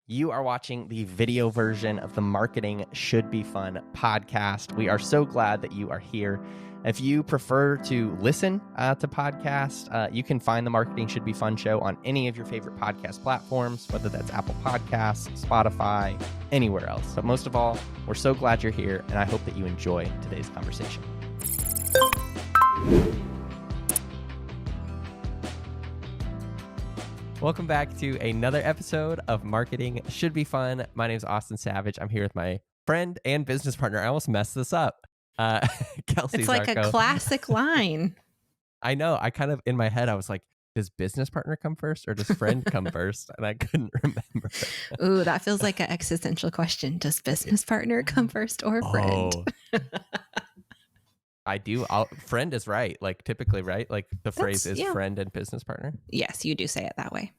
You are watching the video version of the Marketing Should Be Fun podcast. We are so glad that you are here. If you prefer to listen to podcasts, you can find the Marketing Should Be Fun show on any of your favorite podcast platforms, whether that's Apple Podcasts, Spotify, anywhere else. But most of all, we're so glad you're here, and I hope that you enjoy today's conversation. Welcome back to another episode of Marketing Should Be Fun. My name is Austin Savage. I'm here with my friend and business partner. I almost messed this up. Kelsey It's like Zarko. a classic line. I know. I kind of, in my head, I was like, does business partner come first or does friend come first? And I couldn't remember. Ooh, that feels like an existential question. Does business partner come first or friend? Oh. I do. Friend is right. Like typically, right? Like the phrase is friend and business partner. Yes, you do say it that way.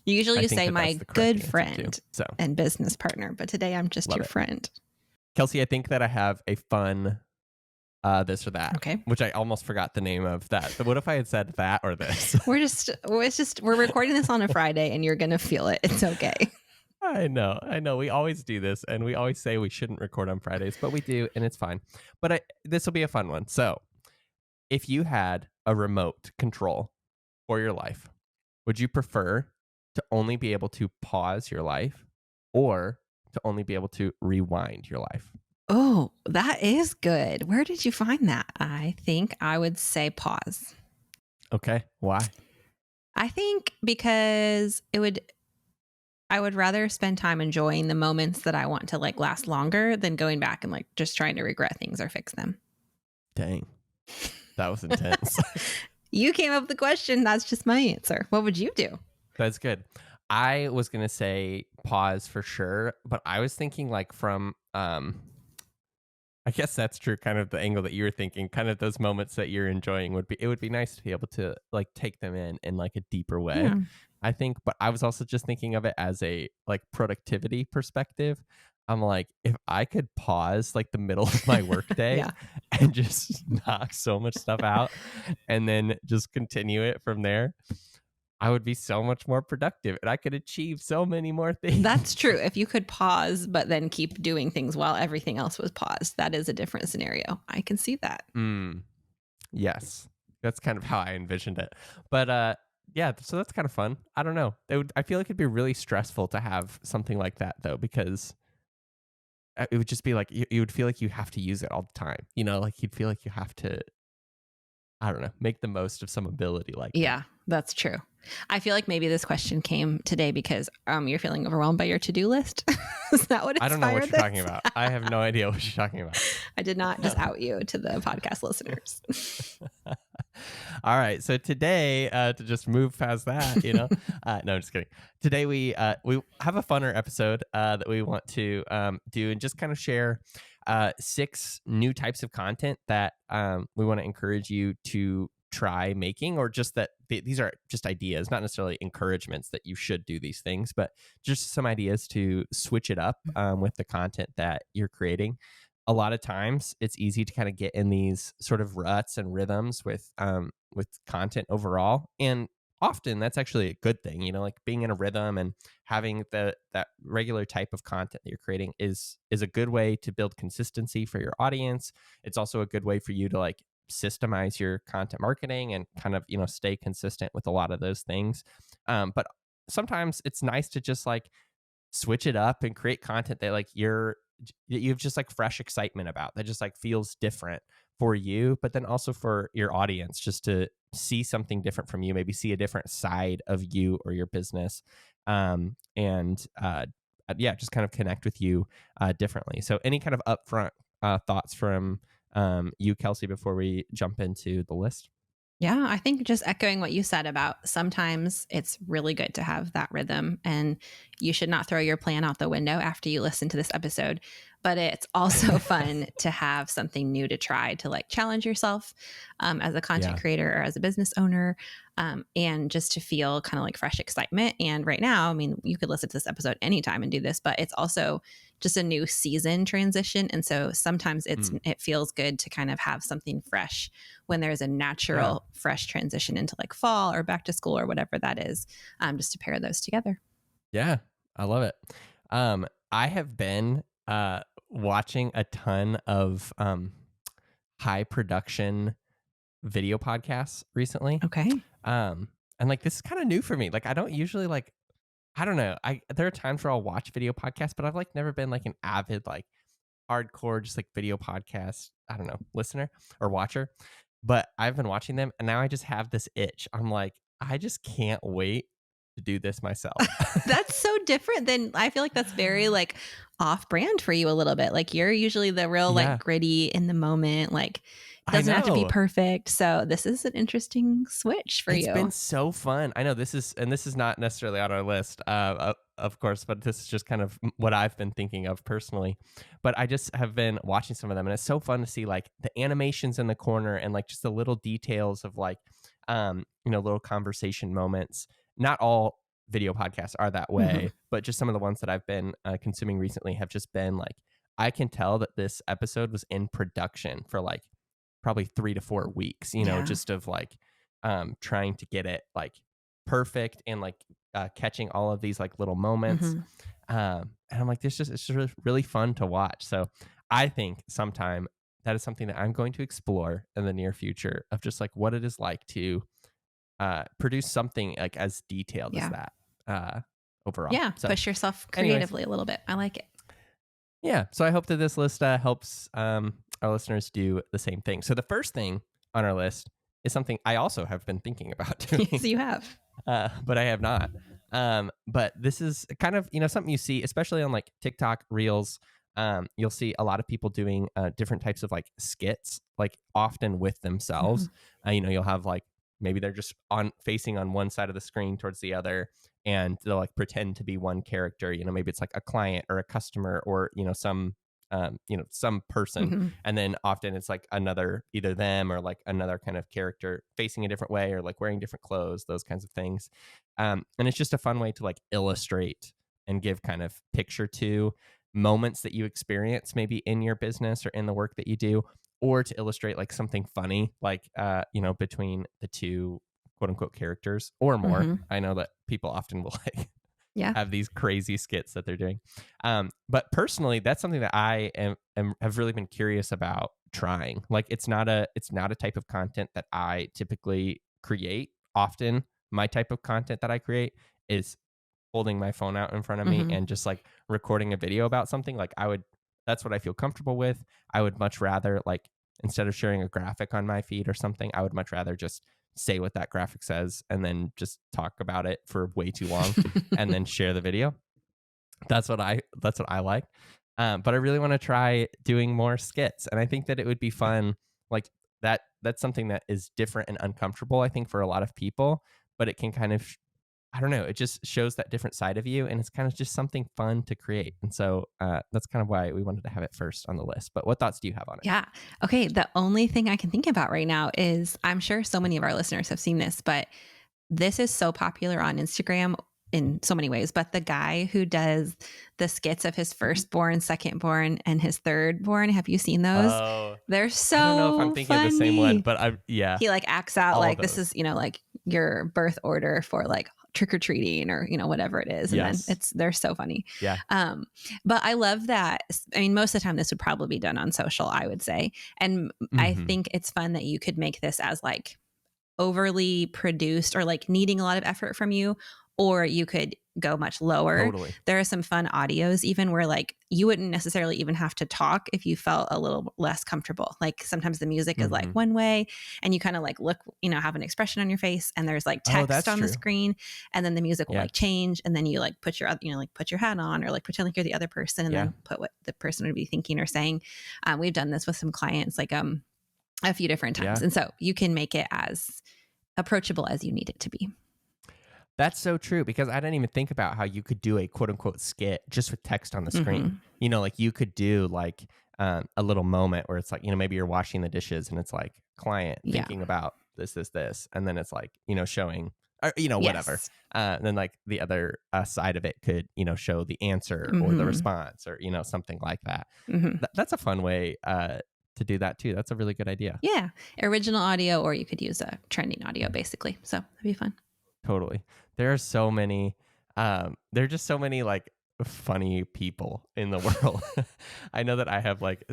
Usually you say my good friend and business partner, but today I'm just your friend. Kelsey, I think that I have a fun this or that. Okay. Which I almost forgot the name of that. But what if I had said that or this? We're recording this on a Friday and you're going to feel it. It's okay. I know. We always do this and we always say we shouldn't record on Fridays, but we do and it's fine. But this will be a fun one. So if you had a remote control for your life, would you prefer to only be able to pause your life or to only be able to rewind your life? Oh, that is good. Where did you find that? I think I would say pause. Okay. Why? I think because I would rather spend time enjoying the moments that I want to like last longer than going back and like just trying to regret things or fix them. Dang. That was intense. You came up with the question. That's just my answer. What would you do? That's good. I was going to say pause for sure, but I was thinking like from, I guess that's true. Kind of the angle that you were thinking, kind of those moments that you're enjoying it would be nice to be able to like take them in like a deeper way. Yeah. I think, but I was also just thinking of it as a like productivity perspective. I'm like, if I could pause like the middle of my workday and just knock so much stuff out and then just continue it from there, I would be so much more productive and I could achieve so many more things. That's true. If you could pause, but then keep doing things while everything else was paused, that is a different scenario. I can see that. Yes. That's kind of how I envisioned it. But yeah, so that's kind of fun. I don't know. I feel like it'd be really stressful to have something like that though, because it would just be like, you would feel like you have to use it all the time. You know, like you'd feel like you have to, I don't know, make the most of some ability like that. Yeah, that's true. I feel like maybe this question came today because you're feeling overwhelmed by your to-do list. Is that what inspired I don't know what you're talking about. I have no idea what you're talking about. I did not just out you to the podcast listeners. All right. So today, to just move past that, no, I'm just kidding. Today we have a funner episode that we want to do and just kind of share 6 new types of content that we want to encourage you to try making, or just that these are just ideas, not necessarily encouragements that you should do these things, but just some ideas to switch it up with the content that you're creating. A lot of times it's easy to kind of get in these sort of ruts and rhythms with content overall. And often that's actually a good thing, like being in a rhythm and having that regular type of content that you're creating is a good way to build consistency for your audience. It's also a good way for you to like systemize your content marketing and kind of, stay consistent with a lot of those things. But sometimes it's nice to just like switch it up and create content that like you have just like fresh excitement about, that just like feels different for you, but then also for your audience, just to see something different from you, maybe see a different side of you or your business. Just kind of connect with you differently. So any kind of upfront thoughts from you, Kelsey, before we jump into the list? Yeah, I think just echoing what you said about sometimes it's really good to have that rhythm, and you should not throw your plan out the window after you listen to this episode. But it's also fun to have something new to try, to like challenge yourself as a content creator or as a business owner, and just to feel kind of like fresh excitement. And right now, I mean, you could listen to this episode anytime and do this, but it's also just a new season transition. And so sometimes it feels good to kind of have something fresh when there's a natural fresh transition into like fall or back to school or whatever that is, just to pair those together. Yeah. I love it. I have been watching a ton of high production video podcasts recently. Okay. Um, and like this is kind of new for me. Like I don't usually like I don't know. I there are times where I'll watch video podcasts, but I've like never been like an avid like hardcore just like video podcast, I don't know, listener or watcher. But I've been watching them and now I just have this itch. I'm like, I just can't wait to do this myself. That's so different than I feel like that's very like off brand for you a little bit. Like you're usually the real like Yeah, gritty in the moment, like it I doesn't have to be know. perfect. So this is an interesting switch for It's you. been so fun. I know this is not necessarily on our list, of course, but this is just kind of what I've been thinking of personally. But I just have been watching some of them, and it's so fun to see like the animations in the corner and like just the little details of like, little conversation moments. Not all video podcasts are that Mhm. way, but just some of the ones that I've been consuming recently have just been like, I can tell that this episode was in production for like probably 3 to 4 weeks, Yeah. just of like trying to get it like perfect and like catching all of these like little moments. Mhm. And I'm like, this just it's just really, really fun to watch. So I think sometime that is something that I'm going to explore in the near future of just like what it is like to produce something like as detailed as Yeah. that overall. Yeah. So, Push yourself anyways, creatively a little bit. I like it. yeah. So I hope that this list helps our listeners do the same thing. So the first thing on our list is something I also have been thinking about Yes, doing, you have. but I have not. But this is kind of something you see, especially on like TikTok Reels. You'll see a lot of people doing different types of like skits, like often with themselves. Mhm. You'll have like maybe they're just on facing on one side of the screen towards the other, and they'll like pretend to be one character. Maybe it's like a client or a customer or some person, Mhm. and then often it's like another either them or like another kind of character facing a different way or like wearing different clothes, those kinds of things. And it's just a fun way to like illustrate and give kind of picture to moments that you experience maybe in your business or in the work that you do, or to illustrate like something funny like between the two quote unquote characters or more. Mhm. I know that people often will like Yeah. have these crazy skits that they're doing. But personally, that's something that I have really been curious about trying. Like it's not a type of content that I typically create. Often my type of content that I create is holding my phone out in front of me Mhm. and just like recording a video about something. Like that's what I feel comfortable with. I would much rather like instead of sharing a graphic on my feed or something, I would much rather just say what that graphic says and then just talk about it for way too long and then share the video. That's what I like. But I really want to try doing more skits, and I think that it would be fun. Like that's something that is different and uncomfortable. I think for a lot of people, but it can kind of I don't know. It just shows that different side of you, and it's kind of just something fun to create. And so that's kind of why we wanted to have it first on the list. But what thoughts do you have on it? Yeah. Okay. The only thing I can think about right now is I'm sure so many of our listeners have seen this, but this is so popular on Instagram in so many ways. But the guy who does the skits of his firstborn, secondborn, and his thirdborn, have you seen those? Oh, They're I don't know if I'm so thinking of the same one, funny. but I yeah, He like acts out all of like this those. is, like your birth order for like trick or treating or, whatever it is. And then Yes. they're so funny. Yeah. Um, but I love that. I mean, most of the time this would probably be done on social, I would say. And I Hmm. think it's fun that you could make this as like overly produced or like needing a lot of effort from you, or you could go much lower. Totally. There are some fun audios even where like you wouldn't necessarily even have to talk if you felt a little less comfortable. Like sometimes the music is like Hmm. one way and you kind of like look, have an expression on your face and there's like Oh, text that's on the true. screen and then the music will Yeah. like change and then you like put your like put your hat on or like pretend like you're the other person and Yeah. then put what the person would be thinking or saying. We've done this with some clients like a few different times. Yeah. And so you can make it as approachable as you need it to be. That's so true because I didn't even think about how you could do a quote unquote skit just with text on the screen. Hmm. Like you could do like a little moment where it's like, maybe you're washing the dishes and it's like client Yeah. thinking about this. And then it's like, showing, or, whatever. Yes. And then like the other side of it could, show the answer or the Hmm. response or, something like that. Hmm. That's a fun way to do that too. That's a really good idea. Yeah. Original audio, or you could use a trending audio basically. So that'd be fun. Totally. There are so many. there are just so many like funny people in the world. I know that I have like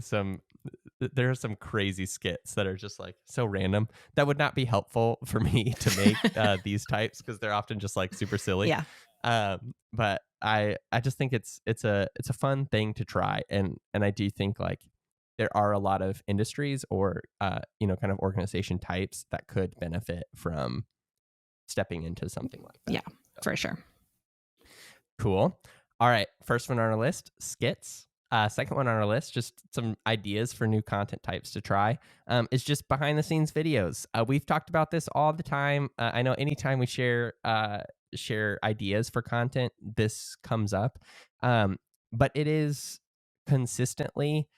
there are some crazy skits that are just like so random that would not be helpful for me to make these types because they're often just like super silly. Yeah. But I just think it's a fun thing to try, and I do think like there are a lot of industries or kind of organization types that could benefit from stepping into something like that. Yeah, for sure. Cool. All right. First one on our list, skits. Second one on our list, just some ideas for new content types to try, is just behind the scenes videos. We've talked about this all the time. I know anytime we share ideas for content, this comes up. But it is consistently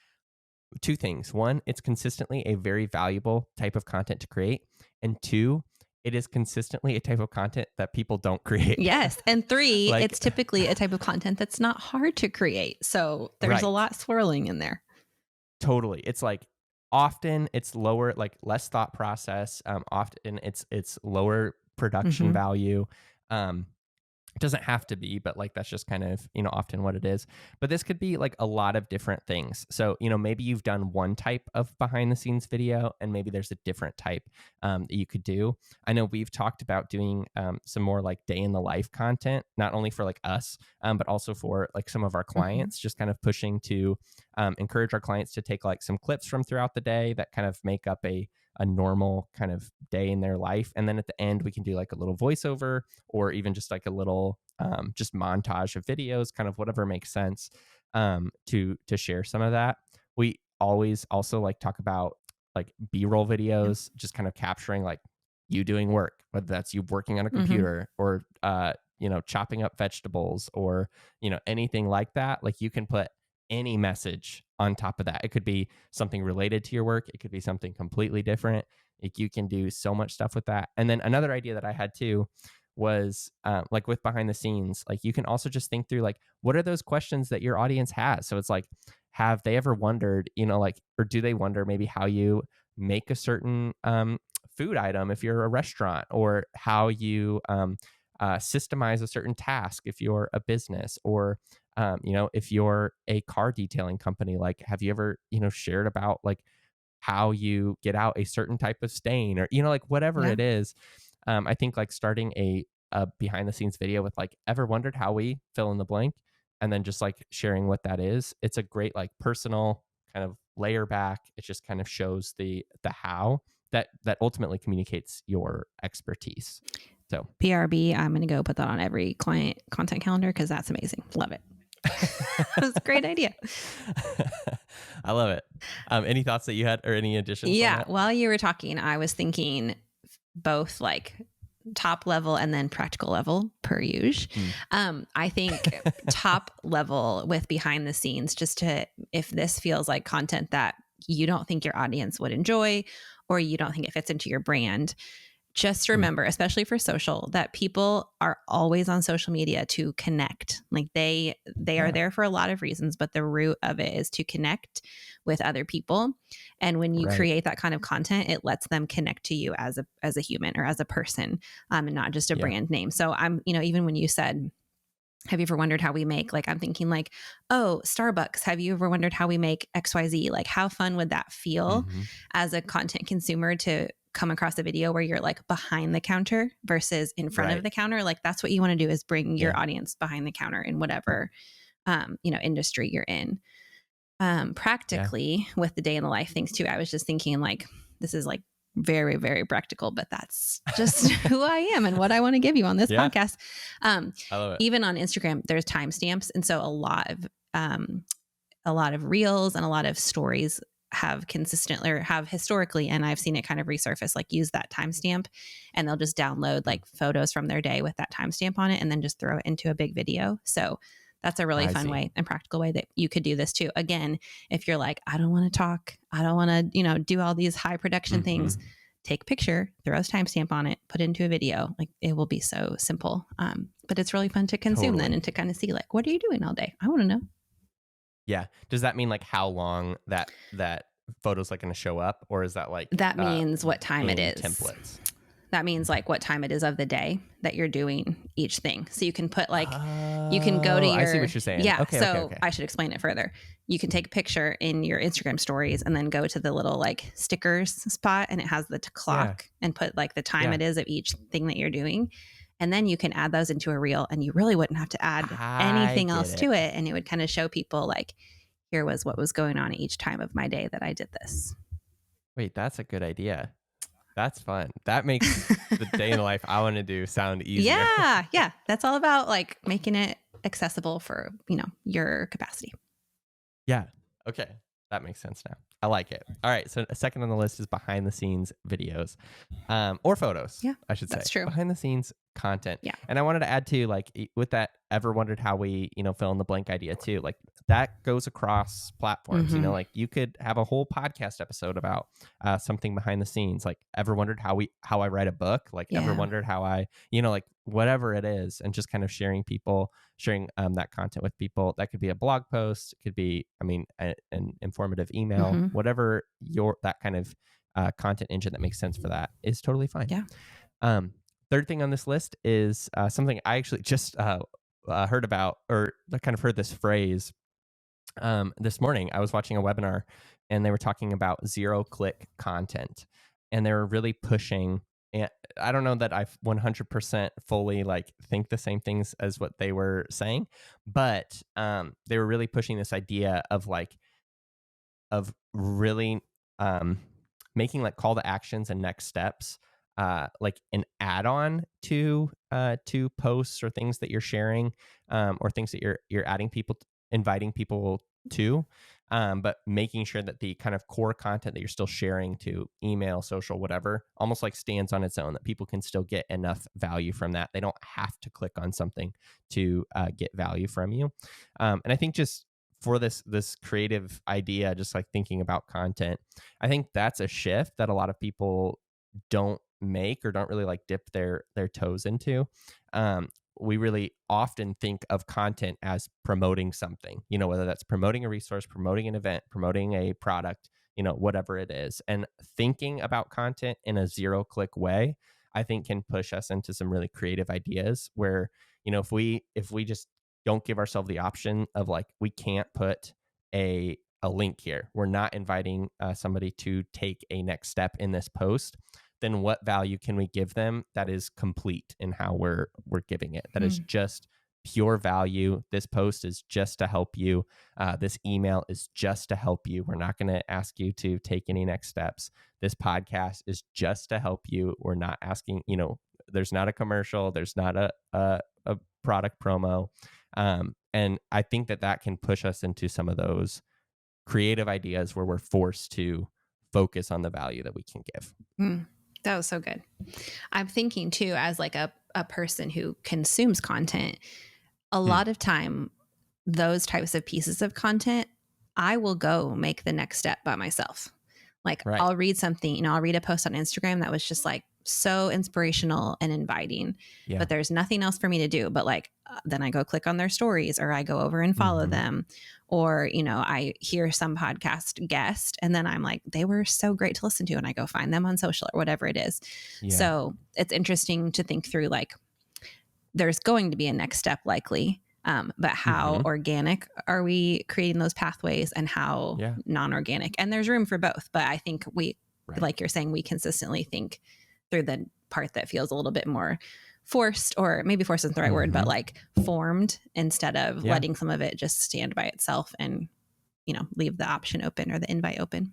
two things. One, it's consistently a very valuable type of content to create. And two, it is consistently a type of content that people don't create. Yes. And three, Like, it's typically a type of content that's not hard to create. So there's a right. lot swirling in there. Totally. It's like often it's lower, like less thought process. Often it's lower production Hmm. value. It doesn't have to be, but like that's just kind of, often what it is. But this could be like a lot of different things. So, maybe you've done one type of behind the scenes video and maybe there's a different type that you could do. I know we've talked about doing some more like day in the life content, not only for like us, but also for like some of our Hmm. clients, just kind of pushing to encourage our clients to take like some clips from throughout the day that kind of make up a normal kind of day in their life. And then at the end, we can do like a little voiceover or even just like a little just montage of videos, kind of whatever makes sense to share some of that. We always also like talk about like B-roll Yeah. videos, just kind of capturing like you doing work, whether that's you working on a Hmm. computer or chopping up vegetables or anything like that. Like you can put any message on top of that. It could be something related to your work. It could be something completely different. Like you can do so much stuff with that. And then another idea that I had too was like with behind the scenes, like you can also just think through like what are those questions that your audience has. So it's like, have they ever wondered, like, or do they wonder maybe how you make a certain food item if you're a restaurant, or how you systemize a certain task if you're a business, or if you're a car detailing company, like have you ever shared about like how you get out a certain type of stain, or like whatever Yeah. it is. I think like starting a behind the scenes video with like ever wondered how we fill in the blank, and then just like sharing what that is. It's a great like personal kind of layer back. It just kind of shows the how that ultimately communicates your expertise. So PRB, I'm going to go put that on every client content calendar because that's amazing. Love it. That's a great idea. I love it. Any thoughts that you had or any additions on Yeah. that? While you were talking, I was thinking both like top level and then practical level per usual. Mm, I think top level with behind the scenes, just to, if this feels like content that you don't think your audience would enjoy or you don't think it fits into your brand, just mm, remember, especially for social, that people are always on social media to connect. Like they are yeah, there for a lot of reasons, but the root of it is to connect with other people. And when you right. create that kind of content, it lets them connect to you as a human or as a person, and not just a Yeah. brand name. So I'm, even when you said, have you ever wondered how we make, like, I'm thinking like, oh, Starbucks, have you ever wondered how we make XYZ? Like, how fun would that feel Hmm. as a content consumer to come across a video where you're like behind the counter versus in front of Right. the counter? Like, that's what you want to do, is bring your Yeah. audience behind the counter in whatever, industry you're in. Yeah. Practically with the day in the life things too, I was just thinking like, this is like very, very practical, but that's just who I am and what I want to give you on this Yeah. podcast. Um, I love it. Even on Instagram, there's timestamps. And so a lot of reels and a lot of stories have consistently or have historically, and I've seen it kind of resurface, like use that timestamp and they'll just download Mm, like photos from their day with that timestamp on it and then just throw it into a big video. So that's a really I fun see. way and practical way that you could do this too. Again, if you're like, I don't want to talk, I don't want to, do all these high production things, Hmm. take a picture, throw a timestamp on it, put it into a video. Like it will be so simple. But it's really fun to consume then Totally. and to kind of see like, what are you doing all day? I want to know. Yeah. Does that mean like how long that photo's like going to show up, or is that like That means what time it in is. templates? That means like what time it is of the day that you're doing each thing. So you can put like, you can go to Oh, I see your, what you're saying. yeah. Okay, okay, So okay. I should explain it further. You can take a picture in your Instagram stories and then go to the little like stickers spot, and it has the Yeah, clock, and put like the time yeah. it is of each thing that you're doing. And then you can add those into a reel, and you really wouldn't have to add I anything get else to it. it. And it would kind of show people like, here was what was going on each time of my day that I did this. Wait, that's a good idea. That's fun. That makes the day in the life I want to do sound easier. Yeah, yeah. That's all about like making it accessible for, your capacity. Yeah. Okay. That makes sense now. I like it. All right. So a second on the list is behind the scenes videos, or photos, Yeah, I should say. that's true. Behind the scenes content. Yeah. And I wanted to add too, like with that ever wondered how we, fill in the blank idea too. Like that goes across platforms. Mm-hmm. Like you could have a whole podcast episode about something behind the scenes. Like ever wondered how I write a book. Like ever Yeah. wondered how I, like whatever it is, and just kind of sharing that content with people. That could be a blog post. It could be, an informative email, Mm-hmm. whatever that kind of content engine that makes sense for that is totally fine. Yeah. Um, Third thing on this list is something I actually just heard about, or I kind of heard this phrase this morning. I was watching a webinar, and they were talking about zero-click content, and they were really pushing. And I don't know that I 100% fully like think the same things as what they were saying, but they were really pushing this idea of really um, making like call to actions and next steps like an add-on to posts or things that you're sharing, or things that you're adding people, inviting people to, but making sure that the kind of core content that you're still sharing to email, social, whatever, almost like stands on its own, that people can still get enough value from that. They don't have to click on something to get value from you. And I think just for this creative idea, just like thinking about content, I think that's a shift that a lot of people don't make, or don't really like dip their toes into. We really often think of content as promoting something, whether that's promoting a resource, promoting an event, promoting a product, whatever it is. And thinking about content in a zero-click way, I think can push us into some really creative ideas where, if we just don't give ourselves the option of like, we can't put a link here, we're not inviting somebody to take a next step in this post, then what value can we give them that is complete in how we're giving it, that is Mm. just pure value? This post is just to help you. This email is just to help you. We're not going to ask you to take any next steps. This podcast is just to help you. We're not asking, there's not a commercial, there's not a product promo. And I think that can push us into some of those creative ideas where we're forced to focus on the value that we can give. Mm. That was so good. I'm thinking too, as like a person who consumes content, a Hmm. lot of time, those types of pieces of content, I will go make the next step by myself. Like Right. I'll read something, I'll read a post on Instagram that was just like so inspirational and inviting, Yeah. but there's nothing else for me to do. But like, then I go click on their stories, or I go over and follow Mm-hmm. them, or, I hear some podcast guest, and then I'm like, they were so great to listen to. And I go find them on social or whatever it is. Yeah. So it's interesting to think through like, there's going to be a next step likely. But how Mm-hmm. organic are we creating those pathways, and how Yeah. non-organic? And there's room for both. But I think Right. like you're saying, we consistently think through the part that feels a little bit more forced, or maybe forced isn't the right word, Mm-hmm. but like formed, instead of Yeah. letting some of it just stand by itself and, leave the option open or the invite open.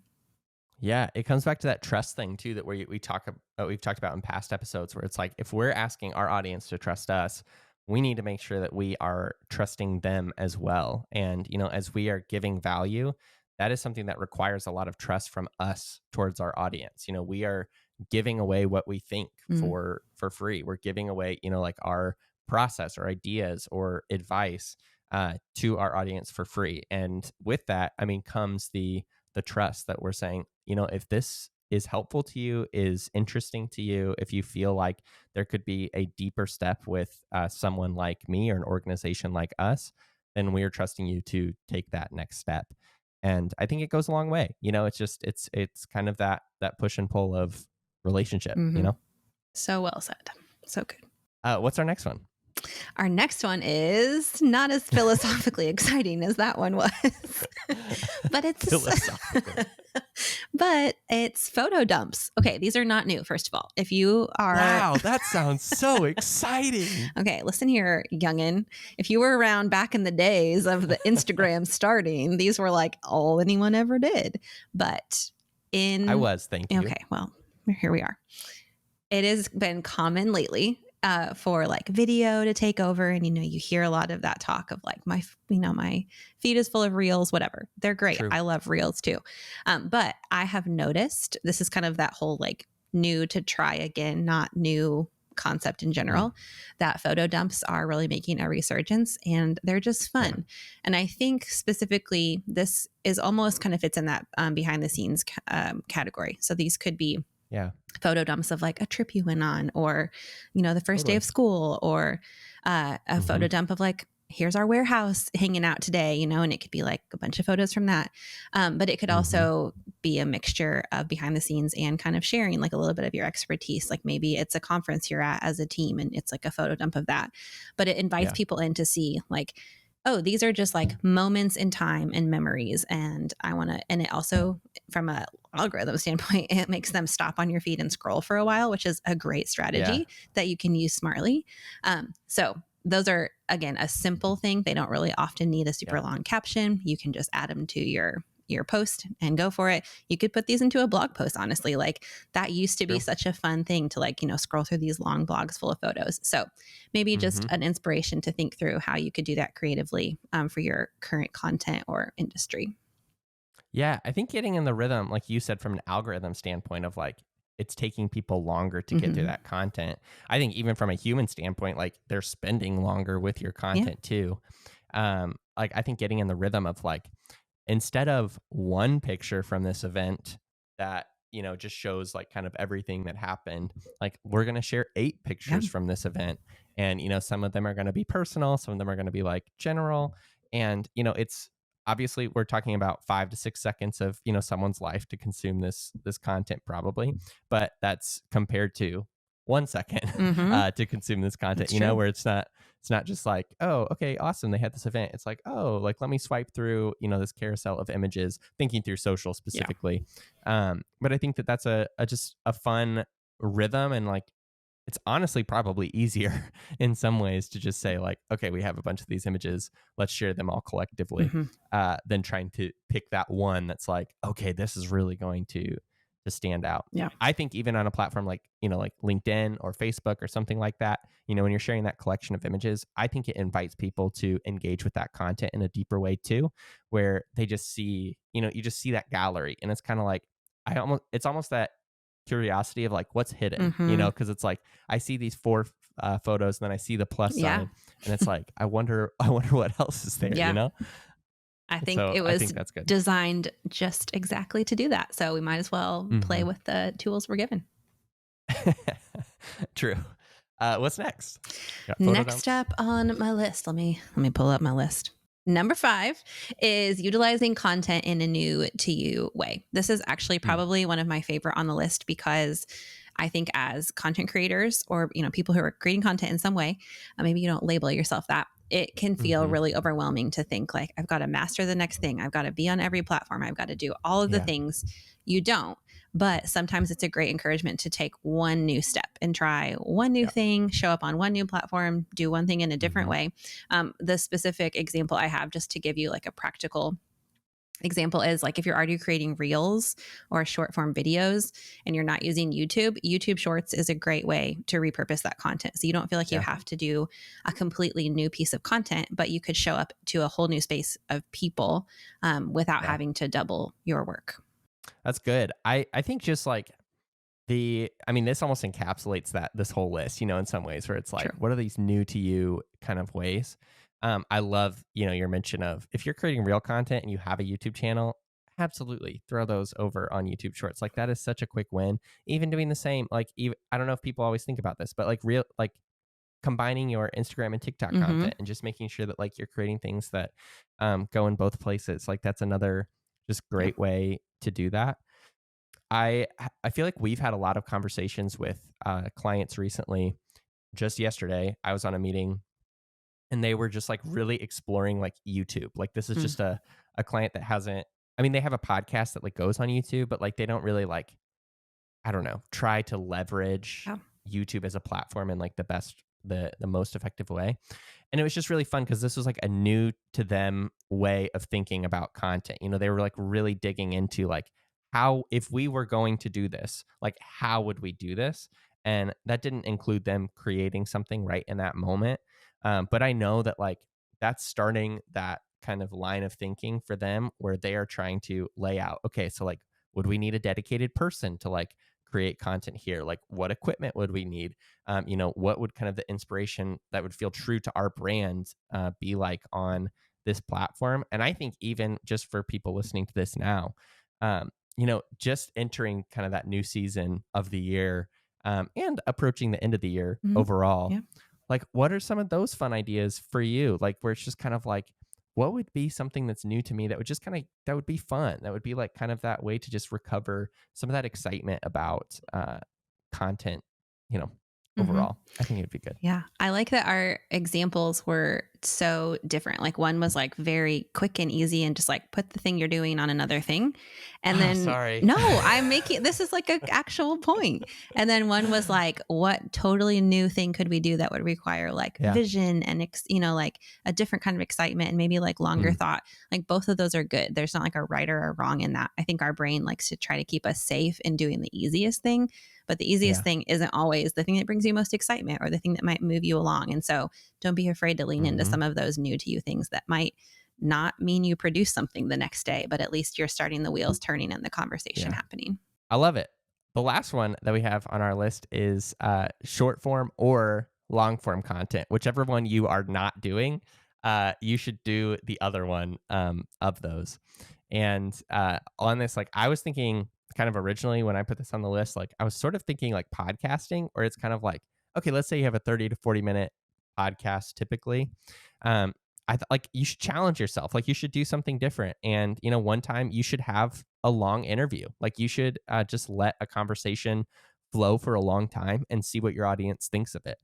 Yeah, it comes back to that trust thing too, that we've talked about in past episodes, where it's like, if we're asking our audience to trust us, we need to make sure that we are trusting them as well. And as we are giving value, that is something that requires a lot of trust from us towards our audience. We are giving away what we think Mm. for free. We're giving away, like our process or ideas or advice to our audience for free. And with that, comes the trust that we're saying, if this is helpful to you, is interesting to you, if you feel like there could be a deeper step with someone like me or an organization like us, then we are trusting you to take that next step. And I think it goes a long way. It's just it's kind of that push and pull of relationship. Mm-hmm. So well said. So good. What's our next one? Our next one is not as philosophically exciting as that one was, but Philosophical. but it's photo dumps. Okay, these are not new. First of all, if you are Wow, that sounds so exciting. okay, listen here, youngin. If you were around back in the days of the Instagram starting, these were like all anyone ever did. But I in was, thank you. okay, well, here we are. It has been common lately for like video to take over, and you hear a lot of that talk of like my feed is full of reels, whatever. They're great. True. I love reels too, but I have noticed this is kind of that whole like new to try again, not new concept in general. That photo dumps are really making a resurgence, and they're just fun. And I think specifically this is almost kind of fits in that behind the scenes category. So these could be photo dumps of like a trip you went on, or the first day of school, or a photo dump of like, here's our warehouse hanging out today, and it could be like a bunch of photos from that, but it could also be a mixture of behind the scenes and kind of sharing like a little bit of your expertise. Like maybe it's a conference you're at as a team and it's like a photo dump of that, but it invites people in to see like, oh, these are just like moments in time and memories. And and it also, from a algorithm standpoint, it makes them stop on your feed and scroll for a while, which is a great strategy that you can use smartly. So those are, again, a simple thing. They don't really often need a super long caption. You can just add them to your post and go for it. You could put these into a blog post, honestly. Like that used to be such a fun thing to like, scroll through these long blogs full of photos. So maybe just an inspiration to think through how you could do that creatively for your current content or industry. Yeah, I think getting in the rhythm, like you said, from an algorithm standpoint of like, it's taking people longer to get through that content. I think even from a human standpoint, like they're spending longer with your content too. Like I think getting in the rhythm of like, instead of one picture from this event that just shows like kind of everything that happened, like we're going to share 8 pictures from this event, and some of them are going to be personal, some of them are going to be like general, and it's obviously we're talking about 5 to 6 seconds of someone's life to consume this content probably, but that's compared to 1 second to consume this content. Where it's not just like, oh, okay, awesome, they had this event. It's like, oh, like let me swipe through this carousel of images, thinking through social specifically. But I think that that's a just a fun rhythm, and like it's honestly probably easier in some ways to just say like, okay, we have a bunch of these images, let's share them all collectively, than trying to pick that one that's like, okay, this is really going to stand out. I think even on a platform like like LinkedIn or Facebook or something like that, when you're sharing that collection of images, I think it invites people to engage with that content in a deeper way too, where they just see, you just see that gallery, and it's kind of like, it's almost that curiosity of like what's hidden, because it's like I see these 4 photos, and then I see the plus sign, and it's like I wonder what else is there. I think So it I was think that's good. designed just exactly to do that. So we might as well play with the tools we're given. True. What's next? Next up on my list, let me pull up my list. Number 5 is utilizing content in a new to you way. This is actually probably one of my favorite on the list, because I think as content creators, or people who are creating content in some way, maybe you don't label yourself that, it can feel really overwhelming to think like, I've got to master the next thing, I've got to be on every platform, I've got to do all of the things. You don't. But sometimes it's a great encouragement to take one new step and try one new thing, show up on one new platform, do one thing in a different way. The specific example I have, just to give you like a practical example, is like if you're already creating reels or short form videos and you're not using YouTube Shorts is a great way to repurpose that content. So you don't feel like you have to do a completely new piece of content, but you could show up to a whole new space of people without having to double your work. That's good. I think just like this almost encapsulates this whole list, in some ways, where it's like, what are these new to you kind of ways? I love, your mention of, if you're creating real content and you have a YouTube channel, absolutely throw those over on YouTube Shorts. Like that is such a quick win. Even doing the same, like, even, I don't know if people always think about this, but like combining your Instagram and TikTok content, and just making sure that like you're creating things that go in both places. Like that's another just great way to do that. I feel like we've had a lot of conversations with clients recently. Just yesterday, I was on a meeting and they were just like really exploring like YouTube. Like this is Mm. just a client that hasn't. I mean, they have a podcast that like goes on YouTube, but like they don't really like, I don't know, try to leverage Yeah. YouTube as a platform in like the most effective way. And it was just really fun because this was like a new to them way of thinking about content. You know, they were like really digging into like how, if we were going to do this, like how would we do this? And that didn't include them creating something right in that moment. But I know that like that's starting that kind of line of thinking for them where they are trying to lay out, okay, so like, would we need a dedicated person to like create content here? Like, what equipment would we need? You know, what would kind of the inspiration that would feel true to our brand be like on this platform? And I think even just for people listening to this now, you know, just entering kind of that new season of the year and approaching the end of the year Hmm. overall, Yeah. like what are some of those fun ideas for you? Like where it's just kind of like, what would be something that's new to me that would just kind of that would be fun? That would be like kind of that way to just recover some of that excitement about content, you know, Hmm. overall. I think it'd be good. Yeah. I like that our examples were so different. Like one was like very quick and easy and just like put the thing you're doing on another thing. And Oh, then sorry. no, I'm making this is like an actual point. And then one was like, what totally new thing could we do that would require like Yeah. vision and like a different kind of excitement and maybe like longer Mm, thought. Like both of those are good. There's not like a right or a wrong in that. I think our brain likes to try to keep us safe in doing the easiest thing, but the easiest yeah. thing isn't always the thing that brings you most excitement or the thing that might move you along. And so don't be afraid to lean into Hmm. some of those new to you things that might not mean you produce something the next day, but at least you're starting the wheels turning and the conversation Yeah. happening. I love it. The last one that we have on our list is short form or long form content. Whichever one you are not doing, you should do the other one of those. And on this, like I was thinking kind of originally when I put this on the list, like I was sort of thinking like podcasting, or it's kind of like, okay, let's say you have a 30 to 40-minute podcast typically. Um, like you should challenge yourself. Like you should do something different. And, you know, one time you should have a long interview. Like you should just let a conversation flow for a long time and see what your audience thinks of it.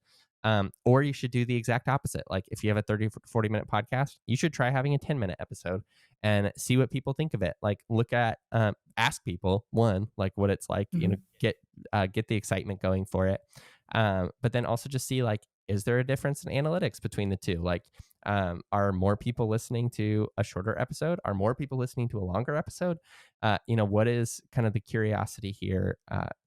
Or you should do the exact opposite. Like if you have a 30 to 40-minute podcast, you should try having a 10-minute episode and see what people think of it. Like look at, ask people one, like what it's like, you know, Mhm. get the excitement going for it. But then also just see like, is there a difference in analytics between the two? Like, are more people listening to a shorter episode? Are more people listening to a longer episode? You know, what is kind of the curiosity here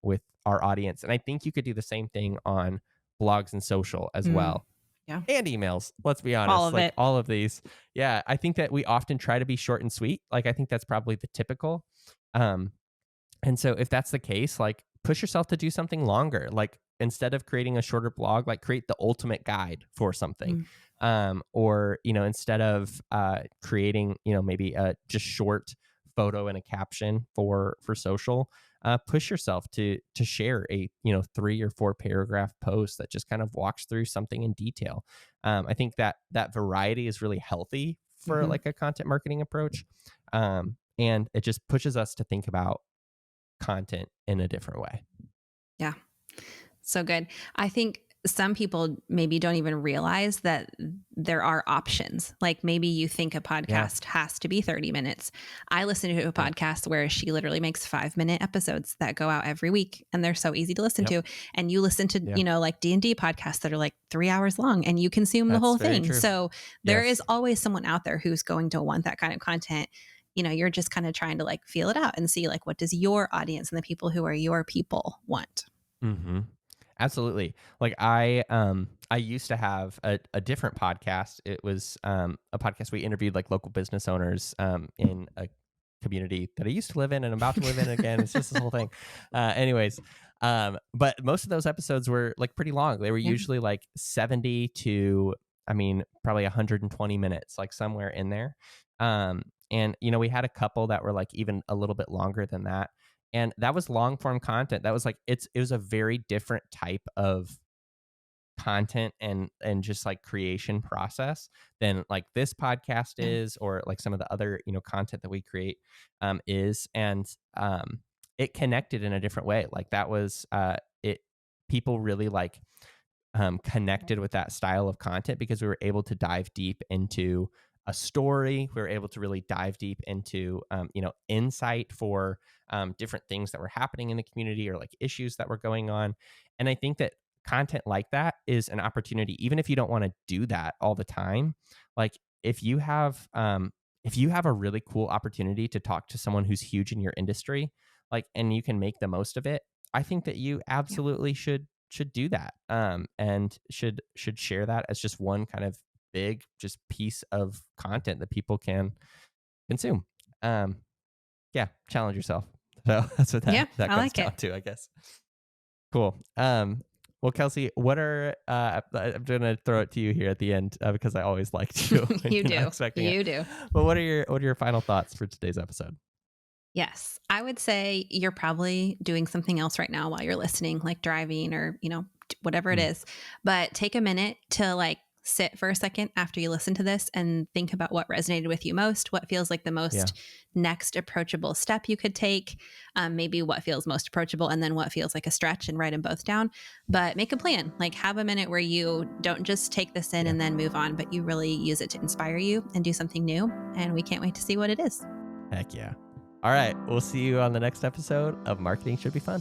with our audience? And I think you could do the same thing on blogs and social as Mm. well, Yeah. and emails. Let's be All honest, of like it. all of these. Yeah, I think that we often try to be short and sweet. Like I think that's probably the typical. Um, and so if that's the case, like push yourself to do something longer. Like instead of creating a shorter blog, like create the ultimate guide for something. Mm. Or, you know, instead of creating, you know, maybe a just short photo and a caption for social, push yourself to share a, you know, 3 or 4 paragraph post that just kind of walks through something in detail. I think that that variety is really healthy for Mhm. like a content marketing approach. And it just pushes us to think about content in a different way. Yeah. So good. I think some people maybe don't even realize that there are options. Like maybe you think a Yeah. podcast has to be 30 minutes. I listen to a Yeah. podcast where she literally makes 5-minute episodes that go out every week and they're so easy to listen Yep. to. And you listen to, Yeah. like D&D podcasts that are like 3 hours long and you consume the That's whole very thing. true. So there is Yes. always someone out there who's going to want that kind of content. You're just kind of trying to like feel it out and see like what does your audience and the people who are your people want. Hmm. Absolutely. Like I used to have a different podcast. It was a podcast we interviewed like local business owners in a community that I used to live in and I'm about to live in again. It's just this whole thing. Anyways, but most of those episodes were like pretty long. They were Yeah. usually like 70 to, I mean, probably 120 minutes, like somewhere in there. And you know, we had a couple that were like even a little bit longer than that, and that was long form content. That was like it was a very different type of content and just like creation process than like this podcast Yeah. is, or like some of the other, you know, content that we create is. And it connected in a different way. Like that was it. People really like connected with that style of content because we were able to dive deep into a story. We were able to really dive deep into, insight for different things that were happening in the community or like issues that were going on. And I think that content like that is an opportunity, even if you don't want to do that all the time. Like if you have a really cool opportunity to talk to someone who's huge in your industry, like, and you can make the most of it, I think that you Yeah. absolutely should do that, and should share that as just one kind of big just piece of content that people can consume. Um, yeah, challenge yourself. So that's what Yeah, that I comes like down it. to, I guess. Cool. Well, Kelsey, what are I'm gonna throw it to you here at the end because I always like to when You you're not do. expecting it. You do. But what are your final thoughts for today's episode? Yes. I would say you're probably doing something else right now while you're listening, like driving or, whatever it Mm, is. But take a minute to like sit for a second after you listen to this and think about what resonated with you most, what feels like the yeah, most next approachable step you could take, maybe what feels most approachable, and then what feels like a stretch, and write them both down. But make a plan, like have a minute where you don't just take this in yeah. and then move on, but you really use it to inspire you and do something new. And we can't wait to see what it is. Heck yeah. All right, we'll see you on the next episode of Marketing Should Be Fun.